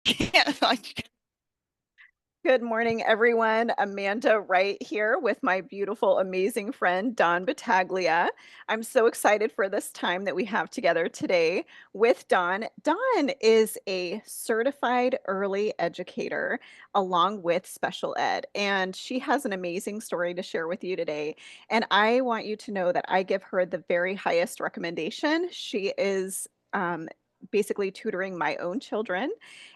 can't like Good morning, everyone. Amanda Wright here with my beautiful, amazing friend, Dawn Battaglia. I'm so excited for this time that we have together today with Dawn. Dawn is a certified early educator along with special ed, and she has an amazing story to share with you today. And I want you to know that I give her the very highest recommendation. She is basically tutoring my own children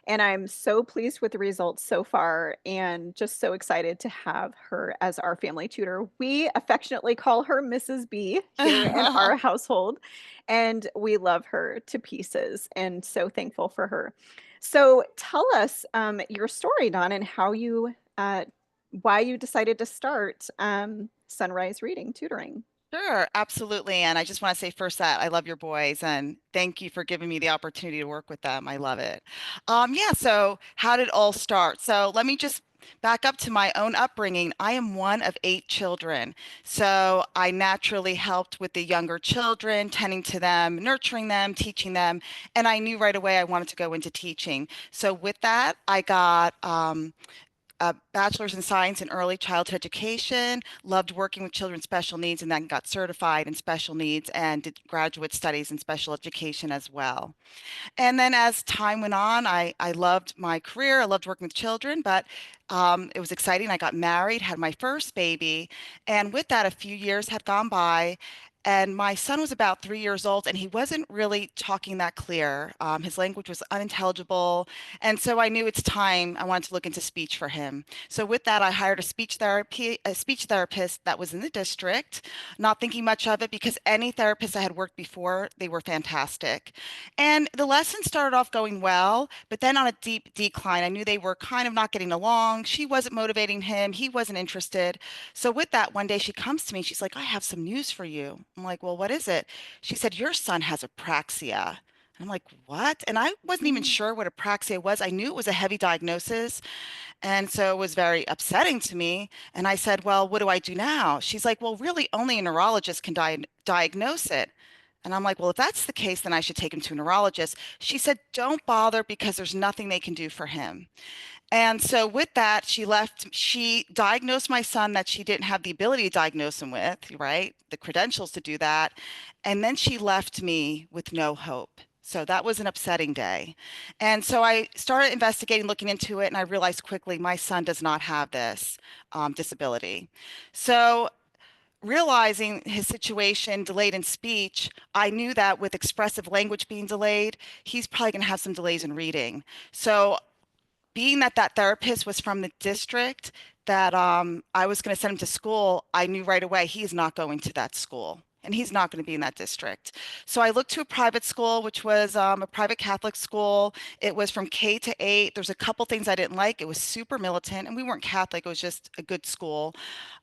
and I'm so pleased with the results so far and just so excited to have her as our family tutor. We affectionately call her Mrs. B here in our household, and we love her to pieces and so thankful for her. So tell us your story, Don, and why you decided to start Sunrise Reading Tutoring. Sure, absolutely. And I just want to say first that I love your boys and thank you for giving me the opportunity to work with them. I love it. Yeah, so how did it all start? So let me just back up to my own upbringing. I am one of 8 children. So I naturally helped with the younger children, tending to them, nurturing them, teaching them. And I knew right away I wanted to go into teaching. So with that, I got a bachelor's in science in early childhood education, loved working with children with special needs, and then got certified in special needs and did graduate studies in special education as well. And then as time went on, I loved my career. I loved working with children, but it was exciting. I got married, had my first baby, and with that, a few years had gone by. And my son was about 3 years old, and he wasn't really talking that clear. His language was unintelligible. And so I knew it's time I wanted to look into speech for him. So with that, I hired a speech therapist that was in the district, not thinking much of it because any therapist I had worked before, they were fantastic. And the lesson started off going well, but then on a deep decline. I knew they were kind of not getting along. She wasn't motivating him. He wasn't interested. So with that, one day she comes to me. She's like, I have some news for you. I'm like, well, what is it? She said, your son has apraxia. I'm like, what? And I wasn't even Mm. sure what apraxia was. I knew it was a heavy diagnosis. And so it was very upsetting to me. And I said, well, what do I do now? She's like, well, really, only a neurologist can diagnose it. And I'm like, well, if that's the case, then I should take him to a neurologist. She said, don't bother because there's nothing they can do for him. And so with that, she diagnosed my son that she didn't have the ability to diagnose him with, right? The credentials to do that. And then she left me with no hope. So that was an upsetting day. And so I started investigating, looking into it, and I realized quickly my son does not have this disability. So realizing his situation delayed in speech, I knew that with expressive language being delayed, he's probably going to have some delays in reading. So being that that therapist was from the district that I was going to send him to school, I knew right away he is not going to that school. And he's not going to be in that district. So I looked to a private school, which was a private Catholic school. It was from K to 8. There's a couple things I didn't like. It was super militant, and we weren't Catholic. It was just a good school.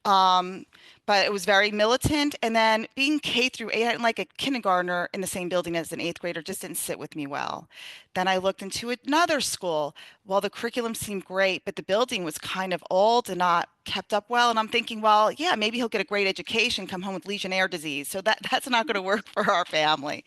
Um, but it was very militant. And then being K through 8, I didn't like a kindergartner in the same building as an eighth grader, just didn't sit with me well. Then I looked into another school. Well, the curriculum seemed great, but the building was kind of old and not kept up well. And I'm thinking, well, yeah, maybe he'll get a great education, come home with Legionnaire disease. So that's not going to work for our family.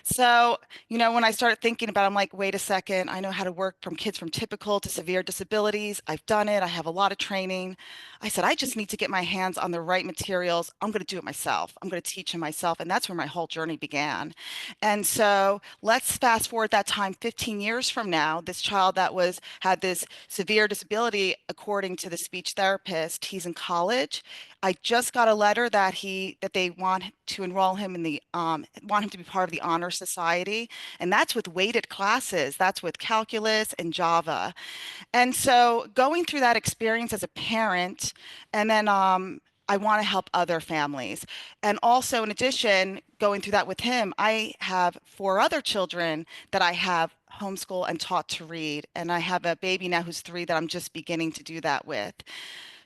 So, when I started thinking about it, I'm like, wait a second, I know how to work from kids from typical to severe disabilities. I've done it. I have a lot of training. I said, I just need to get my hands on the right materials. I'm going to do it myself. I'm going to teach him myself. And that's where my whole journey began. And so let's fast forward that time 15 years from now. This child that had this severe disability, according to the speech therapist, he's in college. I just got a letter that they want to enroll him in the want him to be part of the honor society, and that's with weighted classes. That's with calculus and Java. And so going through that experience as a parent, and then I want to help other families. And also, in addition, going through that with him, I have 4 other children that I have homeschool and taught to read. And I have a baby now who's 3 that I'm just beginning to do that with.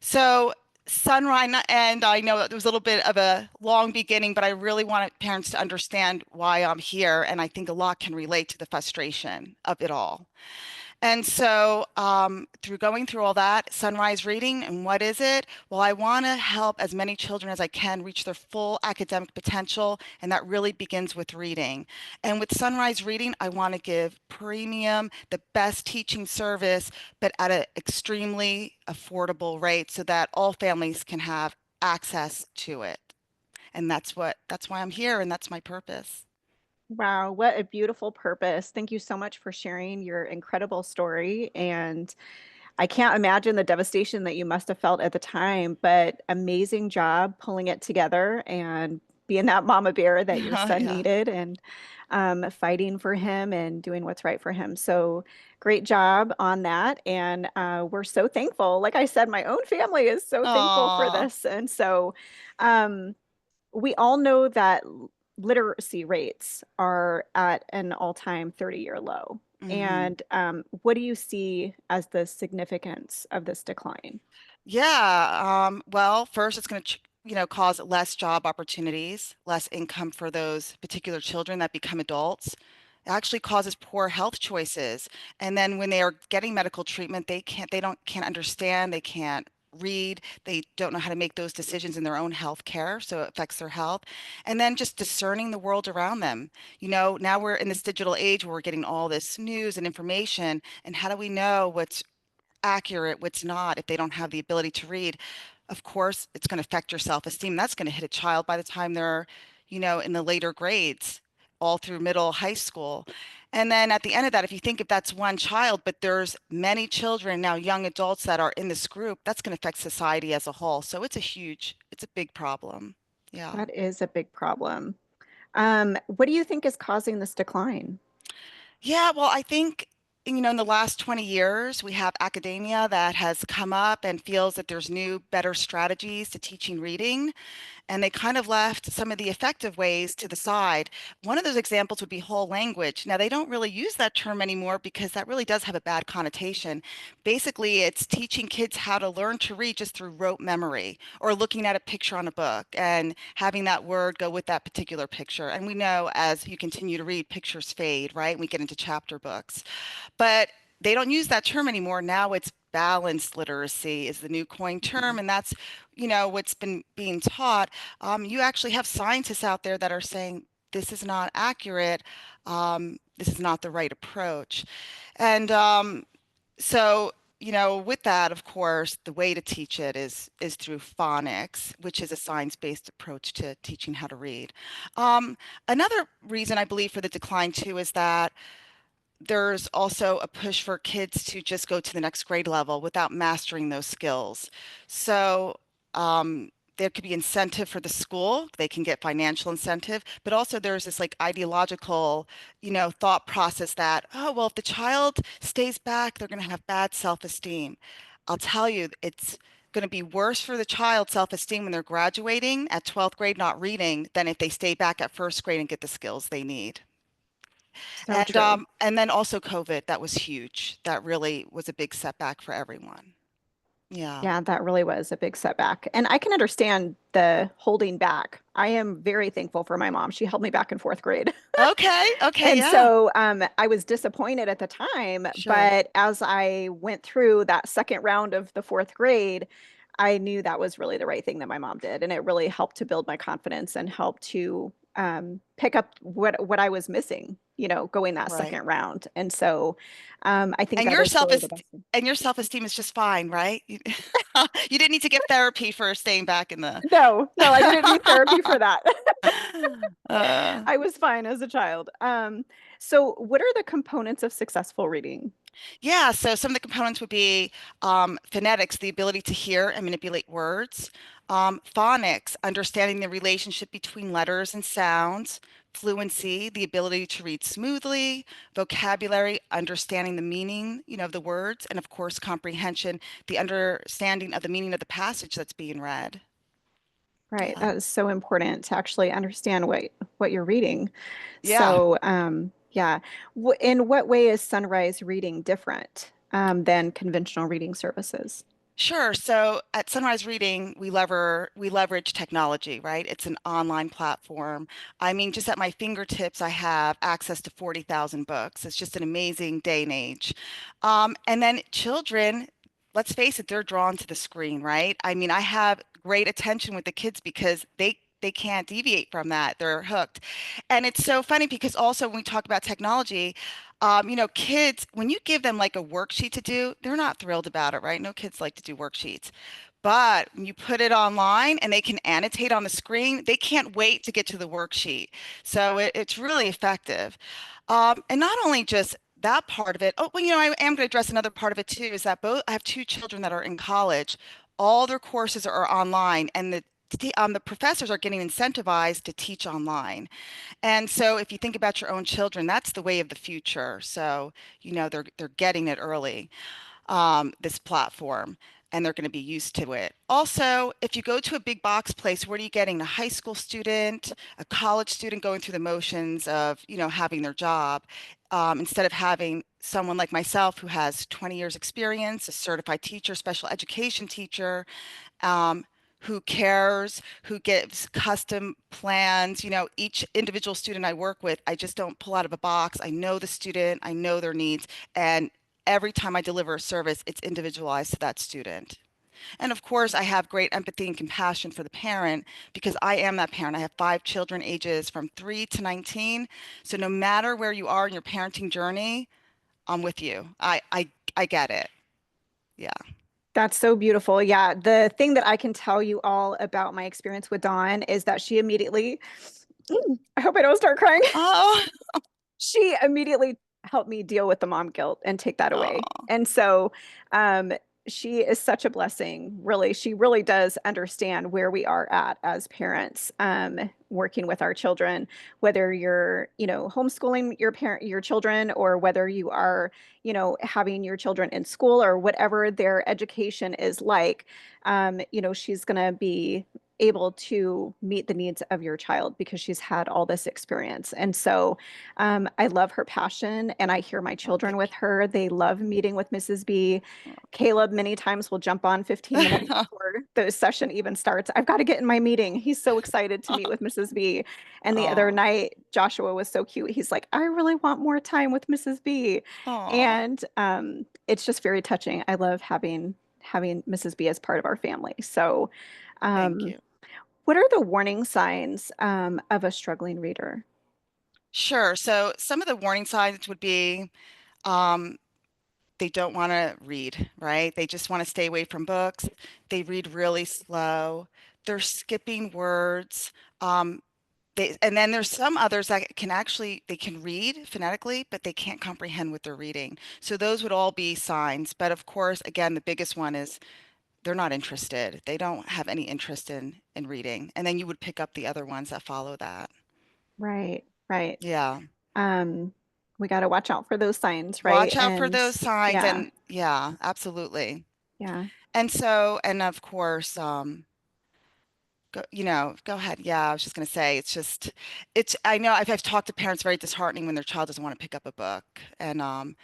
So Sunrise, and I know it was a little bit of a long beginning, but I really wanted parents to understand why I'm here. And I think a lot can relate to the frustration of it all. And so, through going through all that, sunrise reading, and what is it? Well, I want to help as many children as I can reach their full academic potential, and that really begins with reading. And with sunrise reading, I want to give premium, the best teaching service, but at an extremely affordable rate so that all families can have access to it. And that's why I'm here, and that's my purpose. Wow, what a beautiful purpose. Thank you so much for sharing your incredible story. And I can't imagine the devastation that you must have felt at the time, but amazing job pulling it together and being that mama bear that your son Yeah. needed and fighting for him and doing what's right for him. So great job on that. And we're so thankful. Like I said, my own family is so thankful for Aw. this. And so, um, we all know that literacy rates are at an all-time 30-year low. Mhm. And what do you see as the significance of this decline? Yeah, well, first it's going to, cause less job opportunities, less income for those particular children that become adults. It actually causes poor health choices. And then when they are getting medical treatment, can't understand, they can't read, they don't know how to make those decisions in their own health care, so it affects their health. And then just discerning the world around them. Now we're in this digital age where we're getting all this news and information, and how do we know what's accurate, what's not, if they don't have the ability to read? Of course, it's going to affect your self-esteem. That's going to hit a child by the time they're, in the later grades, all through middle, high school. And then at the end of that, if that's one child, but there's many children now, young adults that are in this group, that's going to affect society as a whole. So it's a big problem. Yeah. That is a big problem. What do you think is causing this decline? Yeah, well, I think, in the last 20 years, we have academia that has come up and feels that there's new, better strategies to teaching reading, and they kind of left some of the effective ways to the side. One of those examples would be whole language. Now, they don't really use that term anymore because that really does have a bad connotation. Basically, it's teaching kids how to learn to read just through rote memory or looking at a picture on a book and having that word go with that particular picture. And we know as you continue to read, pictures fade, right? And we get into chapter books. But they don't use that term anymore. Now it's balanced literacy is the new coined term, and that's, what's been being taught. You actually have scientists out there that are saying this is not accurate. This is not the right approach. And so, with that, of course, the way to teach it is through phonics, which is a science-based approach to teaching how to read. Another reason I believe for the decline too is that there's also a push for kids to just go to the next grade level without mastering those skills. So there could be incentive for the school. They can get financial incentive, but also there's this like ideological, thought process that, oh, well, if the child stays back, they're going to have bad self-esteem. I'll tell you, it's going to be worse for the child's self-esteem when they're graduating at 12th grade not reading than if they stay back at first grade and get the skills they need. So true. And then also COVID, that was huge. That really was a big setback for everyone. Yeah. Yeah, that really was a big setback. And I can understand the holding back. I am very thankful for my mom. She held me back in fourth grade. Okay. Okay. And Yeah. so I was disappointed at the time, Sure. but as I went through that second round of the fourth grade, I knew that was really the right thing that my mom did. And it really helped to build my confidence and help to pick up what I was missing, going that Right. second round. And so I think And that your is self really the best thing. and your self-esteem is just fine, right? You, you didn't need to get therapy for staying back in the No, no, I didn't need therapy for that. uh, I was fine as a child. So what are the components of successful reading? yeah, so some of the components would be phonetics, the ability to hear and manipulate words, phonics, understanding the relationship between letters and sounds, fluency, the ability to read smoothly, vocabulary, understanding the meaning, of the words, and of course, comprehension, the understanding of the meaning of the passage that's being read. Right. Yeah. That is so important to actually understand what you're reading. Yeah. So, yeah. In what way is sunrise reading different than conventional reading services? Sure. So at Sunrise Reading, we leverage technology, right? It's an online platform. I mean, just at my fingertips, I have access to 40,000 books. It's just an amazing day and age. And then children, let's face it, they're drawn to the screen, right? I mean, I have great attention with the kids because they can't deviate from that. They're hooked. And it's so funny because also when we talk about technology, kids, when you give them like a worksheet to do, they're not thrilled about it, right? No kids like to do worksheets. But when you put it online and they can annotate on the screen, they can't wait to get to the worksheet. So it's really effective. And not only just that part of it. Oh, well, I am going to address another part of it too, is that both I have two children that are in college. All their courses are online, and the professors are getting incentivized to teach online. And so if you think about your own children, that's the way of the future. So, they're getting it early, this platform, and they're going to be used to it. Also, if you go to a big box place, what are you getting? A high school student, a college student going through the motions of, having their job, instead of having someone like myself who has 20 years experience, a certified teacher, special education teacher, um, who cares, who gives custom plans. Each individual student I work with, I just don't pull out of a box. I know the student, I know their needs, and every time I deliver a service, it's individualized to that student. And of course, I have great empathy and compassion for the parent because I am that parent. I have five children ages from 3 to 19. So no matter where you are in your parenting journey, I'm with you. I get it. Yeah. That's so beautiful. Yeah, the thing that I can tell you all about my experience with Dawn is that she immediately, I hope I don't start crying. Oh, She immediately helped me deal with the mom guilt and take that away. oh, And so um, she is such a blessing, really. She really does understand where we are at as parents, working with our children, whether you're, homeschooling your children, or whether you are, having your children in school or whatever their education is like. She's going to be able to meet the needs of your child because she's had all this experience. And so I love her passion, and I hear my oh, children thank with her. They love meeting with Mrs. B. Caleb many times will jump on 15 minutes you. before the session even starts. I've got to get in my meeting. He's so excited to meet with Mrs. B. And the other Oh, night, Joshua was so cute. He's like, I really want more time with Mrs. B. oh, And it's just very touching. I love having Mrs. B as part of our family. So, thank um, you. what are the warning signs of a struggling reader? Sure. So some of the warning signs would be, um, they don't want to read, right? They just want to stay away from books. They read really slow. They're skipping words. Um, and then there's some others that they can read phonetically, but they can't comprehend what they're reading. So those would all be signs. But of course, again, the biggest one is they're not interested. They don't have any interest in reading. And then you would pick up the other ones that follow that. Right, right. Yeah. Um, we got to watch out for those signs, right? Watch out for And those signs. yeah, And yeah, absolutely. yeah, And of course, go ahead. Yeah, I was just going to say, I know I've talked to parents, very disheartening when their child doesn't want to pick up a book. And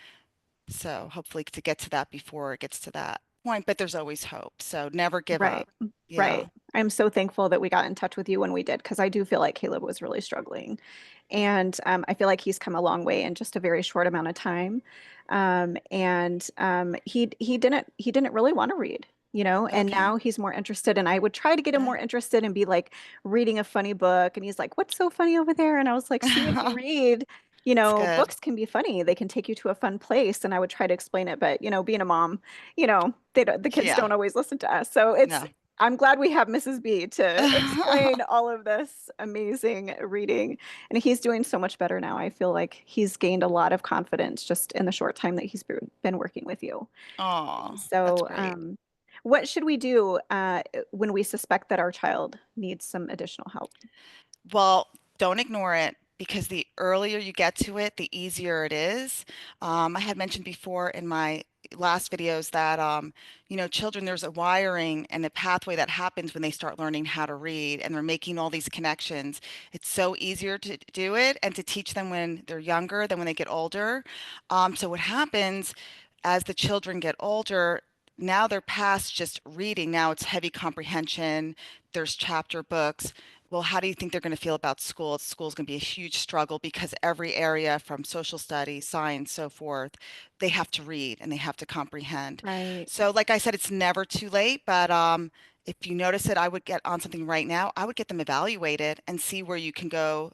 so hopefully to get to that before it gets to that point, but there's always hope. So never give right, up. Yeah. right. I'm so thankful that we got in touch with you when we did, because I do feel like Caleb was really struggling. And I feel like he's come a long way in just a very short amount of time. And he didn't really want to read, and Okay. now he's more interested. And I would try to get him more Good. interested and be like reading a funny book. And he's like, "What's so funny over there?" And I was like, "See, if you read, It's good. books can be funny. They can take you to a fun place." And I would try to explain it, but being a mom, the kids Yeah. don't always listen to us. So No. I'm glad we have Mrs. B to explain all of this amazing reading. And he's doing so much better now. I feel like he's gained a lot of confidence just in the short time that he's been working with you. Oh, And that's so, great. what should we do when we suspect that our child needs some additional help? Well, don't ignore it because the earlier you get to it, the easier it is. I had mentioned before in my last videos that, children, there's a wiring and a pathway that happens when they start learning how to read and they're making all these connections. It's so easier to do it and to teach them when they're younger than when they get older. So what happens as the children get older, now they're past just reading. Now it's heavy comprehension. There's chapter books. Well, how do you think they're going to feel about school? School's going to be a huge struggle because every area from social studies, science, so forth, they have to read and they have to comprehend. Right. So, like I said, it's never too late, but if you notice it, I would get on something right now. I would get them evaluated and see where you can go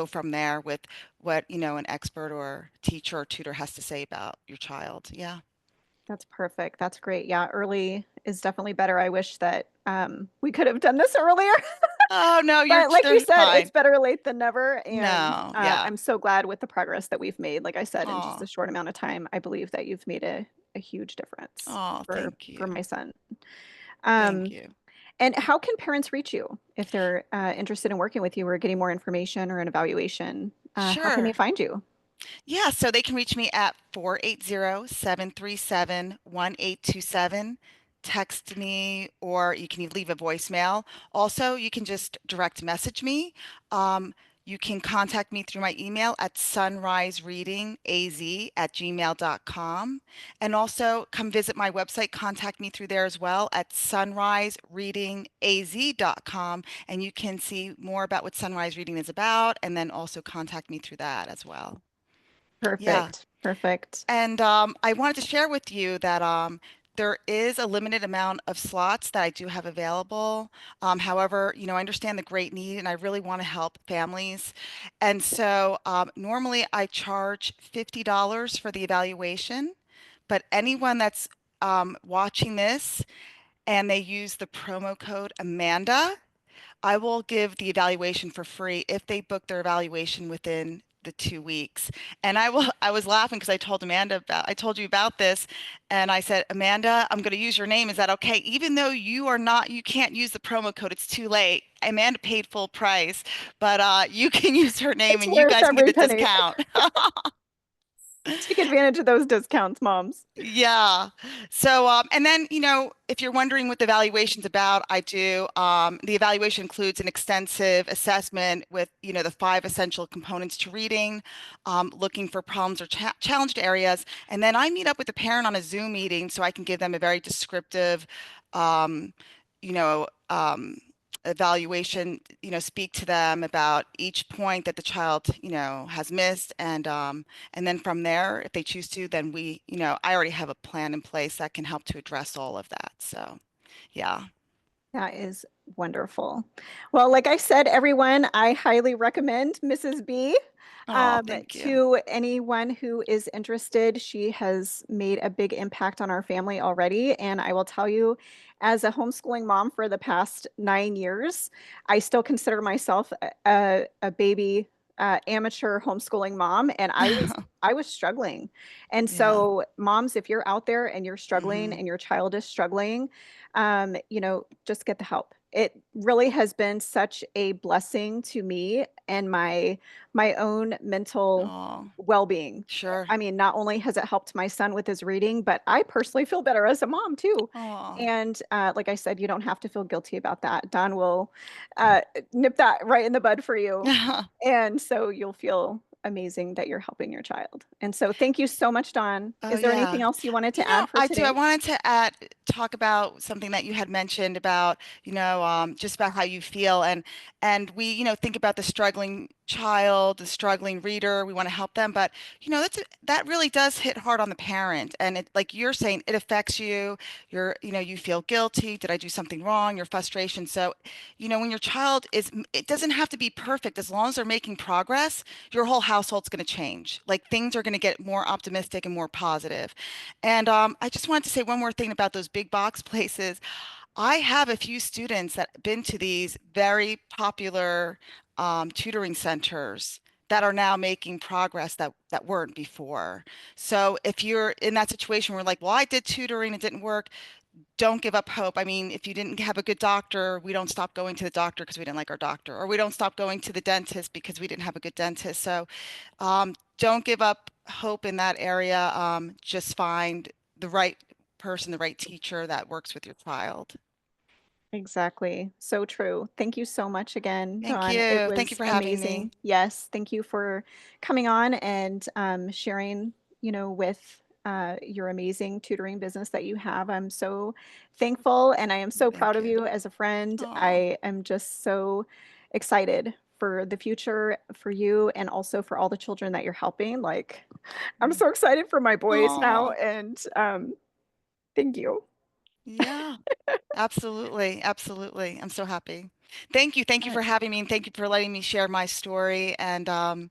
from there with what, an expert or teacher or tutor has to say about your child. Yeah. That's perfect. That's great. Yeah, early is definitely better. I wish that we could have done this earlier. Oh, no, But like you they're said, it's fine. better late than never. And No, yeah. I'm so glad with the progress that we've made. Like I said, in just a Oh, short amount of time, I believe that you've made a huge difference oh, thank for you. my son. Thank Um, you. and how can parents reach you if they're interested in working with you or getting more information or an evaluation? How can they Sure. find you? Yeah, so they can reach me at 480-737-1827. Text me, or you can leave a voicemail. Also, you can just direct message me. Um, you can contact me through my email at sunrisereadingaz@gmail.com. And also come visit my website, contact me through there as well at sunrisereadingaz.com. And you can see more about what Sunrise Reading is about, and then also contact me through that as well. Yeah. Perfect. Perfect. And I wanted to share with you that there is a limited amount of slots that I do have available. However, I understand the great need and I really want to help families. And so normally I charge $50 for the evaluation, but anyone that's watching this and they use the promo code Amanda, I will give the evaluation for free if they book their evaluation within the 2 weeks. And I was laughing because I told you about this. And I said, Amanda, I'm going to use your name. Is that okay? Even though you can't use the promo code. It's too late. Amanda paid full price, but you can use her name It's and you worth guys can get every the penny. discount. Take advantage of those discounts, moms. Yeah. So, and then, if you're wondering what the evaluation's about, I do. The evaluation includes an extensive assessment with, the five essential components to reading, looking for problems or challenged areas. And then I meet up with the parent on a Zoom meeting so I can give them a very descriptive, um, you know, um, evaluation, speak to them about each point that the child, has missed. And then from there, if they choose to, then I already have a plan in place that can help to address all of that. So, yeah. That is wonderful. Well, like I said, everyone, I highly recommend Mrs. B Oh, thank you. to anyone who is interested. She has made a big impact on our family already. And I will tell you, as a homeschooling mom for the past 9 years, I still consider myself a baby amateur homeschooling mom. And I was struggling. And Yeah. so, moms, if you're out there and you're struggling Hmm. and your child is struggling, just get the help. It really has been such a blessing to me and my own mental Oh, well-being. sure. I mean, not only has it helped my son with his reading, but I personally feel better as a mom too. Oh. And like I said, you don't have to feel guilty about that. Don will nip that right in the bud for you. And so you'll feel amazing that you're helping your child. And so thank you so much, Don. Oh, Is there anything yeah. else you wanted to add for I do. I today? wanted to talk about something that you had mentioned about, just about how you feel, and we, think about the struggling child, the struggling reader. We want to help them, but that really does hit hard on the parent, and it, like you're saying, it affects you. You feel guilty. Did I do something wrong? Your frustration. So, when your child it doesn't have to be perfect. As long as they're making progress, your whole household's going to change. Like things are going to get more optimistic and more positive. And I just wanted to say one more thing about those big box places. I have a few students that have been to these very popular tutoring centers that are now making progress that weren't before. So if you're in that situation where like, well, I did tutoring, it didn't work, don't give up hope. I mean, if you didn't have a good doctor, we don't stop going to the doctor because we didn't like our doctor, or we don't stop going to the dentist because we didn't have a good dentist. So don't give up hope in that area. Just find the right person, the right teacher that works with your child. Exactly. So true. Thank you so much again, Thank Dawn. It you. Thank you was for having me. amazing. Yes, thank you for coming on and sharing, with your amazing tutoring business that you have. I'm so thankful and I am so proud Thank of you. you as a friend. Oh, I am just so excited for the future for you and also for all the children that you're helping. Like, I'm so excited for my boys now, oh, and thank you. yeah, absolutely. Absolutely. I'm so happy. Thank you. Thank you for Good. having me and thank you for letting me share my story. And I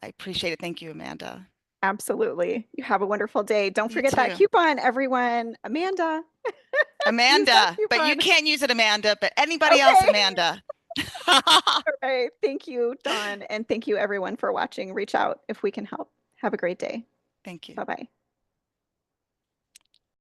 appreciate it. Thank you, Amanda. Absolutely. You have a wonderful day. Don't You forget that too. coupon, everyone. Amanda, use that Amanda, but you coupon. can't use it, Amanda, but anybody else, Okay. Amanda. All right. Thank you, Dawn. And thank you, everyone, for watching. Reach out if we can help. Have a great day. Thank you. Bye bye.